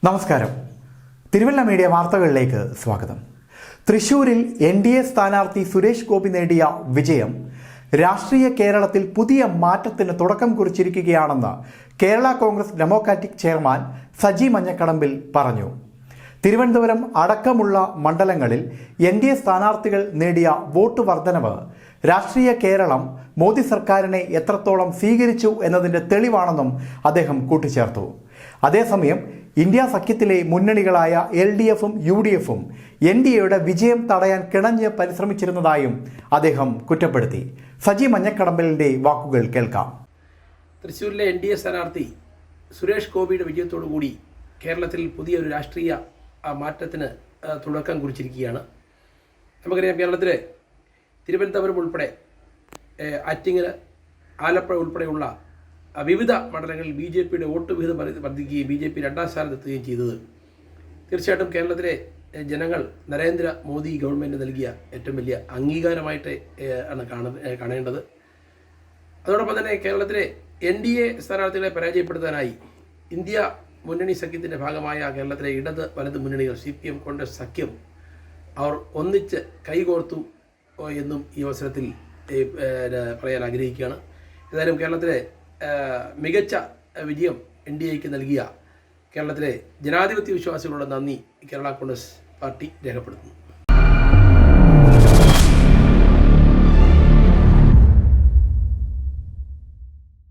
നമസ്കാരം. തിരുവല്ല മീഡിയ വാർത്തകളിലേക്ക് സ്വാഗതം. തൃശൂരിൽ NDA സ്ഥാനാർത്ഥി സുരേഷ് ഗോപി നേടിയ വിജയം രാഷ്ട്രീയ കേരളത്തിൽ പുതിയ മാറ്റത്തിന് തുടക്കം കുറിച്ചിരിക്കുകയാണെന്ന് കേരള കോൺഗ്രസ് ഡെമോക്രാറ്റിക് ചെയർമാൻ സജി മഞ്ഞക്കടമ്പിൽ പറഞ്ഞു. തിരുവനന്തപുരം അടക്കമുള്ള മണ്ഡലങ്ങളിൽ NDA സ്ഥാനാർത്ഥികൾ നേടിയ വോട്ട് വർധനവ് രാഷ്ട്രീയ കേരളം മോദി സർക്കാരിനെ എത്രത്തോളം സ്വീകരിച്ചു എന്നതിൻ്റെ തെളിവാണെന്നും അദ്ദേഹം കൂട്ടിച്ചേർത്തു. അതേസമയം ഇന്ത്യ സഖ്യത്തിലെ മുന്നണികളായ LDFും UDFും NDAയുടെ വിജയം തടയാൻ കിണഞ്ഞ് പരിശ്രമിച്ചിരുന്നതായും അദ്ദേഹം കുറ്റപ്പെടുത്തി. സജി മഞ്ഞക്കടമ്പലിൻ്റെ വാക്കുകൾ കേൾക്കാം. തൃശ്ശൂരിലെ NDA സ്ഥാനാർത്ഥി സുരേഷ് ഗോപിയുടെ വിജയത്തോടുകൂടി കേരളത്തിൽ പുതിയൊരു രാഷ്ട്രീയ മാറ്റത്തിന് തുടക്കം കുറിച്ചിരിക്കുകയാണ്. നമുക്കറിയാം, കേരളത്തിലെ തിരുവനന്തപുരം ഉൾപ്പെടെ ആറ്റിങ്ങൽ, ആലപ്പുഴ ഉൾപ്പെടെയുള്ള വിവിധ മണ്ഡലങ്ങളിൽ BJPയുടെ വോട്ട് വിഹിതം വർദ്ധിക്കുകയും BJP രണ്ടാം സ്ഥാനത്തെത്തുകയും ചെയ്തത് തീർച്ചയായിട്ടും കേരളത്തിലെ ജനങ്ങൾ നരേന്ദ്ര മോദി ഗവൺമെൻറ് നൽകിയ ഏറ്റവും വലിയ അംഗീകാരമായിട്ട് ആണ് കാണേണ്ടത്. അതോടൊപ്പം തന്നെ കേരളത്തിലെ NDA സ്ഥാനാർത്ഥികളെ പരാജയപ്പെടുത്താനായി ഇന്ത്യ മുന്നണി സഖ്യത്തിൻ്റെ ഭാഗമായ കേരളത്തിലെ ഇടത് വലത് മുന്നണികൾ CPM കോൺഗ്രസ് സഖ്യം അവർ ഒന്നിച്ച് കൈകോർത്തു എന്നും ഈ അവസരത്തിൽ പറയാൻ ആഗ്രഹിക്കുകയാണ്. ഏതായാലും കേരളത്തിലെ മികച്ച വിജയം NDAക്ക് നൽകിയ കേരളത്തിലെ ജനാധിപത്യ വിശ്വാസികളുടെ നന്ദി കേരള കോൺഗ്രസ് പാർട്ടി രേഖപ്പെടുത്തുന്നു.